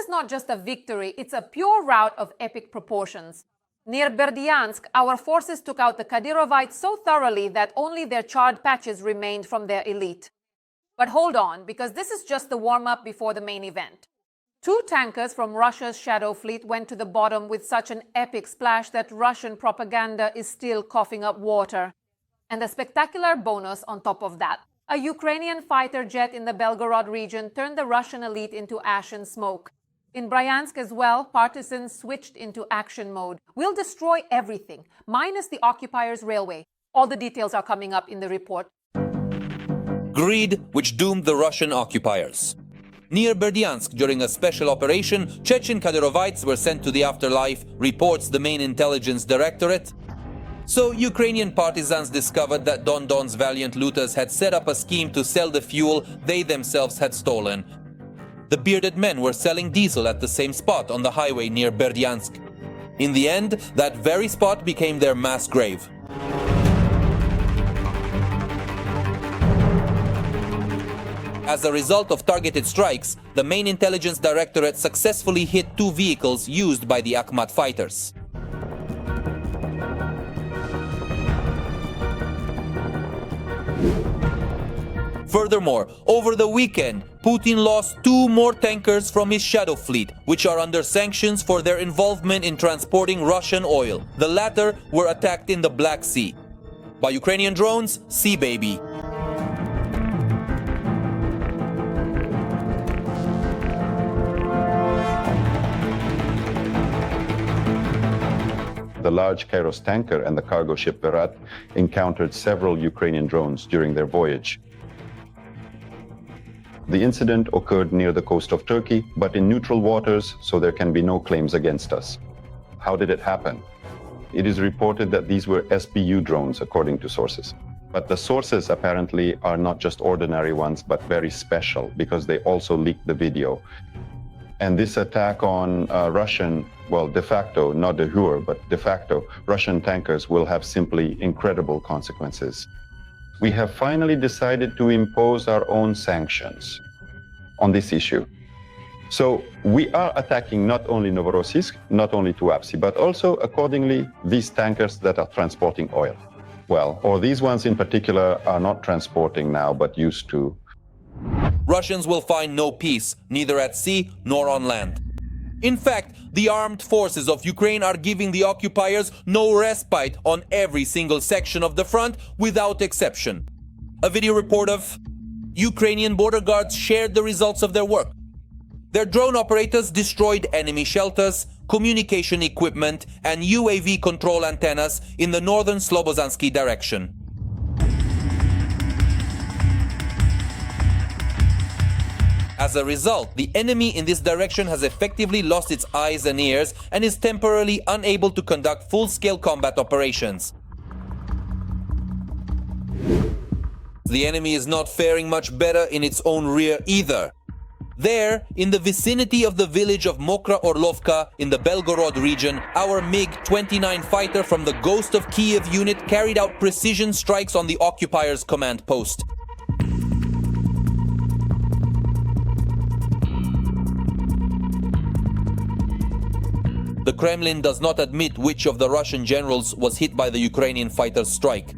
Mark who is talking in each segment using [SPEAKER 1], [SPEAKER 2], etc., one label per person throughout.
[SPEAKER 1] is not just a victory, it's a pure rout of epic proportions. Near Berdyansk, our forces took out the Kadyrovites so thoroughly that only their charred patches remained from their elite. But hold on, because this is just the warm-up before the main event. 2 tankers from Russia's Shadow Fleet went to the bottom with such an epic splash that Russian propaganda is still coughing up water. And a spectacular bonus on top of that. A Ukrainian fighter jet in the Belgorod region turned the Russian elite into ash and smoke. In Bryansk as well, partisans switched into action mode. We'll destroy everything, minus the occupiers' railway. All the details are coming up in the report.
[SPEAKER 2] Greed which doomed the Russian occupiers. Near Berdyansk, during a special operation, Chechen Kadyrovites were sent to the afterlife, reports the main intelligence directorate. So Ukrainian partisans discovered that Don Don's valiant looters had set up a scheme to sell the fuel they themselves had stolen. The bearded men were selling diesel at the same spot on the highway near Berdyansk. In the end, that very spot became their mass grave. As a result of targeted strikes, the main intelligence directorate successfully hit 2 vehicles used by the Akhmat fighters. Furthermore, over the weekend, Putin lost 2 more tankers from his Shadow Fleet, which are under sanctions for their involvement in transporting Russian oil. The latter were attacked in the Black Sea by Ukrainian drones, Sea Baby.
[SPEAKER 3] The large Kairos tanker and the cargo ship Berat encountered several Ukrainian drones during their voyage. The incident occurred near the coast of Turkey, but in neutral waters, so there can be no claims against us. How did it happen? It is reported that these were SBU drones, according to sources. But the sources apparently are not just ordinary ones, but very special, because they also leaked the video. And this attack on Russian, well, de facto, not de jure, but de facto, Russian tankers will have simply incredible consequences. We have finally decided to impose our own sanctions on this issue. So we are attacking not only Novorossiysk, not only Tuapse, but also, accordingly, these tankers that are transporting oil. Well, or these ones in particular are not transporting now, but used to.
[SPEAKER 2] Russians will find no peace, neither at sea nor on land. In fact, the armed forces of Ukraine are giving the occupiers no respite on every single section of the front without exception. A video report of Ukrainian border guards shared the results of their work. Their drone operators destroyed enemy shelters, communication equipment, and UAV control antennas in the northern Slobozansky direction. As a result, the enemy in this direction has effectively lost its eyes and ears and is temporarily unable to conduct full-scale combat operations. The enemy is not faring much better in its own rear either. There, in the vicinity of the village of Mokra Orlovka in the Belgorod region, our MiG-29 fighter from the Ghost of Kiev unit carried out precision strikes on the occupiers' command post. The Kremlin does not admit which of the Russian generals was hit by the Ukrainian fighter's strike.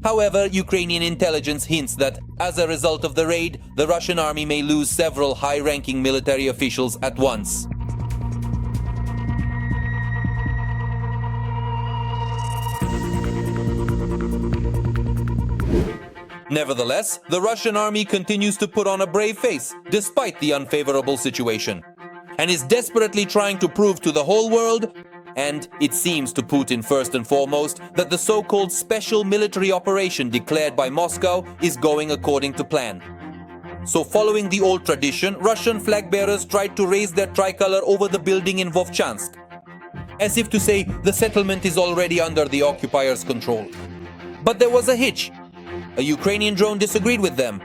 [SPEAKER 2] However, Ukrainian intelligence hints that, as a result of the raid, the Russian army may lose several high-ranking military officials at once. Nevertheless, the Russian army continues to put on a brave face, despite the unfavorable situation, and is desperately trying to prove to the whole world, and it seems to Putin first and foremost, that the so-called special military operation declared by Moscow is going according to plan. So following the old tradition, Russian flag bearers tried to raise their tricolor over the building in Vovchansk, as if to say the settlement is already under the occupiers' control. But there was a hitch. A Ukrainian drone disagreed with them.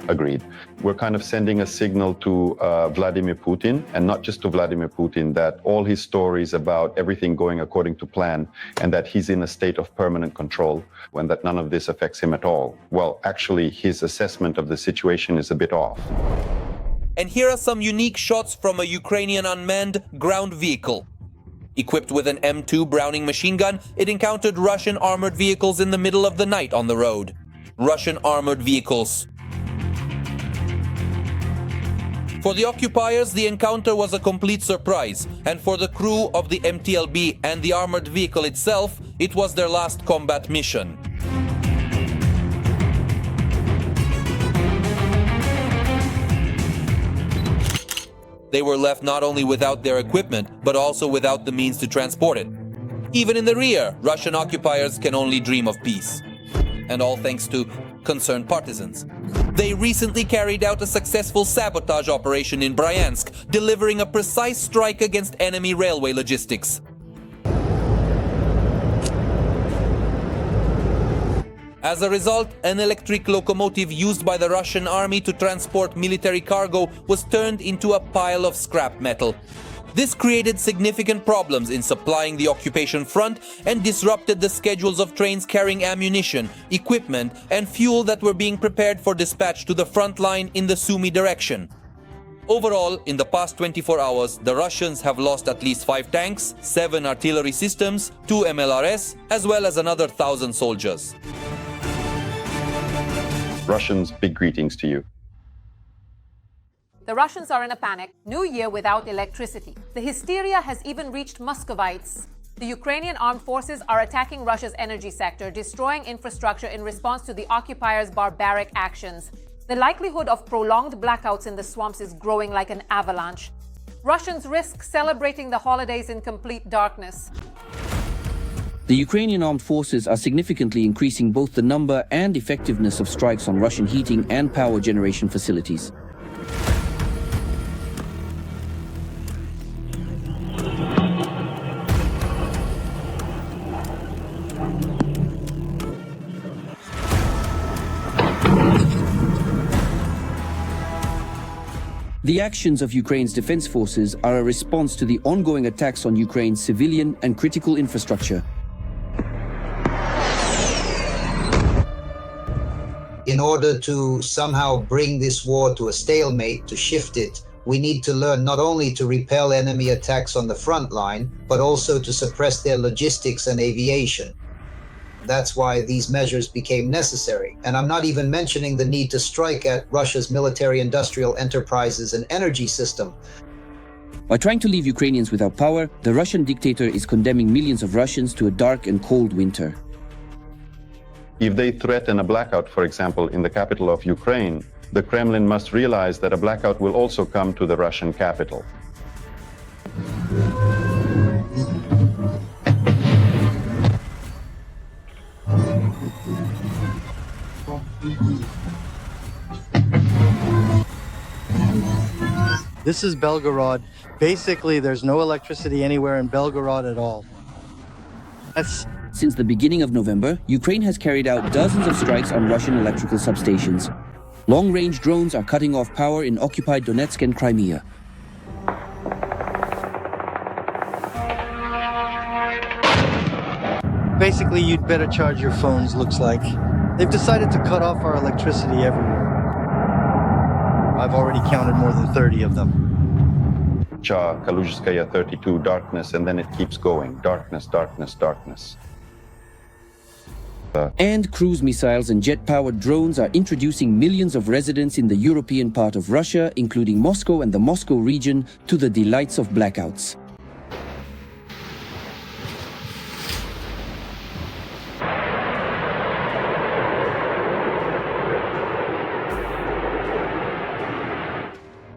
[SPEAKER 3] Agreed. We're kind of sending a signal to Vladimir Putin, and not just to Vladimir Putin, that all his stories about everything going according to plan and that he's in a state of permanent control and that none of this affects him at all. Well, actually, his assessment of the situation is a bit off.
[SPEAKER 2] And here are some unique shots from a Ukrainian unmanned ground vehicle. Equipped with an M2 Browning machine gun, it encountered Russian armored vehicles in the middle of the night on the road. Russian armored vehicles. For the occupiers, the encounter was a complete surprise, and for the crew of the MTLB and the armored vehicle itself, it was their last combat mission. They were left not only without their equipment, but also without the means to transport it. Even in the rear, Russian occupiers can only dream of peace. And all thanks to concerned partisans. They recently carried out a successful sabotage operation in Bryansk, delivering a precise strike against enemy railway logistics. As a result, an electric locomotive used by the Russian army to transport military cargo was turned into a pile of scrap metal. This created significant problems in supplying the occupation front and disrupted the schedules of trains carrying ammunition, equipment, and fuel that were being prepared for dispatch to the front line in the Sumy direction. Overall, in the past 24 hours, the Russians have lost at least 5 tanks, 7 artillery systems, 2 MLRS, as well as another 1,000 soldiers.
[SPEAKER 3] Russians, big greetings to you.
[SPEAKER 1] The Russians are in a panic. New year without electricity. The hysteria has even reached Muscovites. The Ukrainian armed forces are attacking Russia's energy sector, destroying infrastructure in response to the occupiers' barbaric actions. The likelihood of prolonged blackouts in the swamps is growing like an avalanche. Russians risk celebrating the holidays in complete darkness.
[SPEAKER 4] The Ukrainian armed forces are significantly increasing both the number and effectiveness of strikes on Russian heating and power generation facilities. The actions of Ukraine's defense forces are a response to the ongoing attacks on Ukraine's civilian and critical infrastructure.
[SPEAKER 5] In order to somehow bring this war to a stalemate, to shift it, we need to learn not only to repel enemy attacks on the front line, but also to suppress their logistics and aviation. That's why these measures became necessary. And I'm not even mentioning the need to strike at Russia's military-industrial enterprises and energy system.
[SPEAKER 4] By trying to leave Ukrainians without power, the Russian dictator is condemning millions of Russians to a dark and cold winter.
[SPEAKER 3] If they threaten a blackout, for example, in the capital of Ukraine, the Kremlin must realize that a blackout will also come to the Russian capital.
[SPEAKER 6] This is Belgorod. Basically, there's no electricity anywhere in Belgorod at all.
[SPEAKER 4] Since the beginning of November, Ukraine has carried out dozens of strikes on Russian electrical substations. Long-range drones are cutting off power in occupied Donetsk and Crimea.
[SPEAKER 6] Basically, you'd better charge your phones, looks like. They've decided to cut off our electricity everywhere. I've already counted more than 30 of them.
[SPEAKER 3] Cha, Kaluzhskaya 32, darkness, and then it keeps going. Darkness, darkness, darkness.
[SPEAKER 4] And cruise missiles and jet-powered drones are introducing millions of residents in the European part of Russia, including Moscow and the Moscow region, to the delights of blackouts.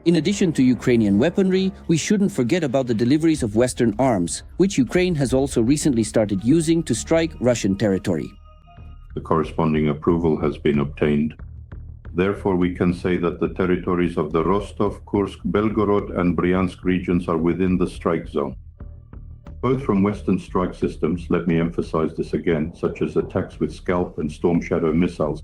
[SPEAKER 4] In addition to Ukrainian weaponry, we shouldn't forget about the deliveries of Western arms, which Ukraine has also recently started using to strike Russian territory.
[SPEAKER 7] The corresponding approval has been obtained. Therefore, we can say that the territories of the Rostov, Kursk, Belgorod, and Bryansk regions are within the strike zone. Both from Western strike systems, let me emphasize this again, such as attacks with Scalp and Storm Shadow missiles,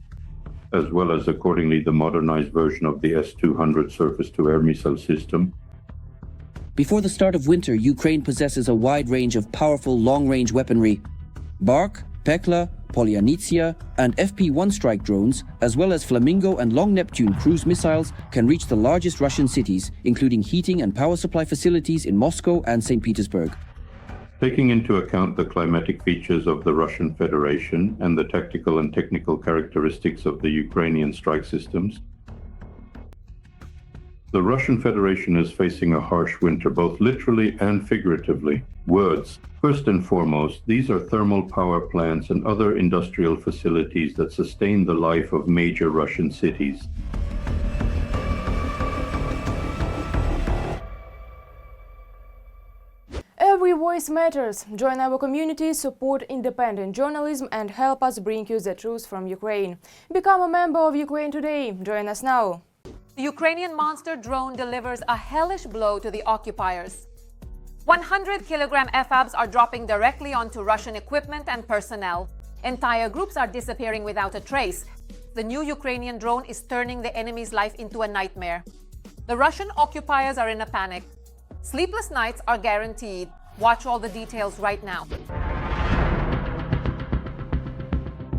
[SPEAKER 7] as well as accordingly the modernized version of the S-200 surface-to-air missile system.
[SPEAKER 4] Before the start of winter, Ukraine possesses a wide range of powerful long-range weaponry. Bark, Pekla, Polyanitsia, and FP-1 strike drones, as well as Flamingo and Long Neptune cruise missiles, can reach the largest Russian cities, including heating and power supply facilities in Moscow and St. Petersburg.
[SPEAKER 7] Taking into account the climatic features of the Russian Federation and the tactical and technical characteristics of the Ukrainian strike systems, the Russian Federation is facing a harsh winter, both literally and figuratively. Words. First and foremost, these are thermal power plants and other industrial facilities that sustain the life of major Russian cities.
[SPEAKER 8] Every voice matters. Join our community, support independent journalism, and help us bring you the truth from Ukraine. Become a member of Ukraine Today. Join us now.
[SPEAKER 1] The Ukrainian monster drone delivers a hellish blow to the occupiers. 100-kilogram FABs are dropping directly onto Russian equipment and personnel. Entire groups are disappearing without a trace. The new Ukrainian drone is turning the enemy's life into a nightmare. The Russian occupiers are in a panic. Sleepless nights are guaranteed. Watch all the details right now.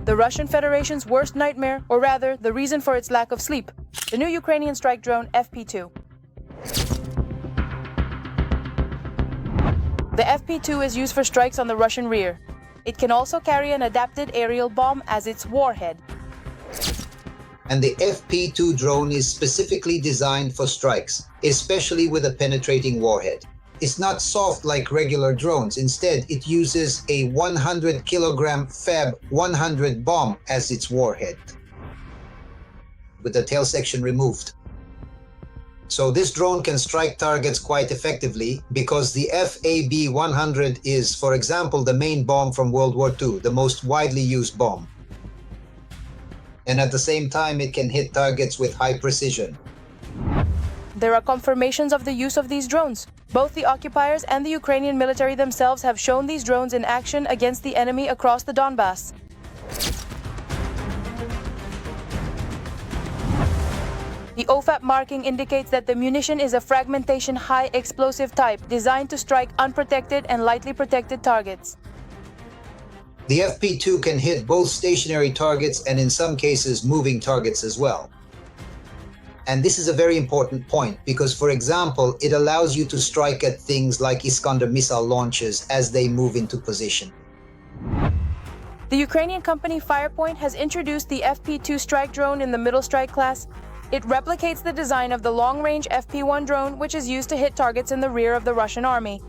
[SPEAKER 8] The Russian Federation's worst nightmare, or rather, the reason for its lack of sleep. The new Ukrainian strike drone FP2. The FP2 is used for strikes on the Russian rear. It can also carry an adapted aerial bomb as its warhead.
[SPEAKER 5] And the FP2 drone is specifically designed for strikes, especially with a penetrating warhead. It's not soft like regular drones. Instead, it uses a 100-kilogram Fab 100 bomb as its warhead, with the tail section removed. So this drone can strike targets quite effectively because the FAB 100 is, for example, the main bomb from World War II, the most widely used bomb. And at the same time, it can hit targets with high precision.
[SPEAKER 8] There are confirmations of the use of these drones. Both the occupiers and the Ukrainian military themselves have shown these drones in action against the enemy across the Donbass. The OFAP marking indicates that the munition is a fragmentation high explosive type designed to strike unprotected and lightly protected targets.
[SPEAKER 5] The FP2 can hit both stationary targets and in some cases moving targets as well. And this is a very important point because, for example, it allows you to strike at things like Iskander missile launchers as they move into position.
[SPEAKER 8] The Ukrainian company Firepoint has introduced the FP2 strike drone in the middle strike class. It replicates the design of the long-range FP1 drone, which is used to hit targets in the rear of the Russian army.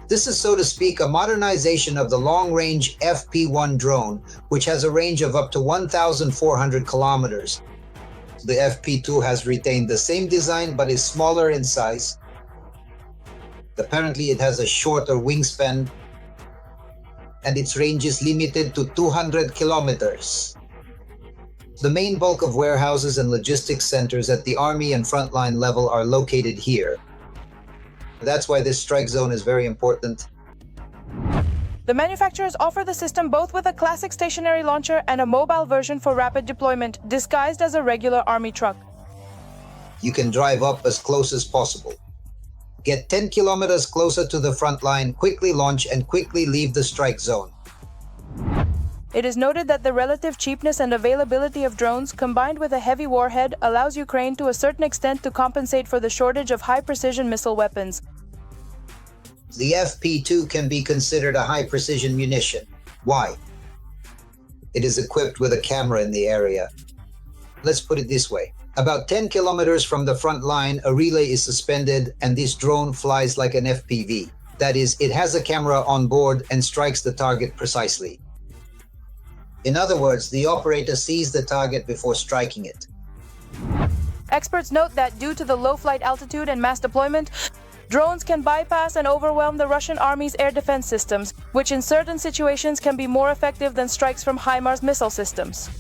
[SPEAKER 5] This is, so to speak, a modernization of the long-range FP1 drone, which has a range of up to 1,400 kilometers. The FP2 has retained the same design but is smaller in size. Apparently, it has a shorter wingspan, and its range is limited to 200 kilometers. The main bulk of warehouses and logistics centers at the army and frontline level are located here. That's why this strike zone is very important.
[SPEAKER 8] The manufacturers offer the system both with a classic stationary launcher and a mobile version for rapid deployment, disguised as a regular army truck.
[SPEAKER 5] You can drive up as close as possible. Get 10 kilometers closer to the front line, quickly launch and quickly leave the strike zone.
[SPEAKER 8] It is noted that the relative cheapness and availability of drones, combined with a heavy warhead, allows Ukraine to a certain extent to compensate for the shortage of high-precision missile weapons.
[SPEAKER 5] The FP2 can be considered a high-precision munition. Why? It is equipped with a camera in the area. Let's put it this way. About 10 kilometers from the front line, a relay is suspended and this drone flies like an FPV. That is, it has a camera on board and strikes the target precisely. In other words, the operator sees the target before striking it.
[SPEAKER 8] Experts note that due to the low flight altitude and mass deployment, drones can bypass and overwhelm the Russian army's air defense systems, which in certain situations can be more effective than strikes from HIMARS missile systems.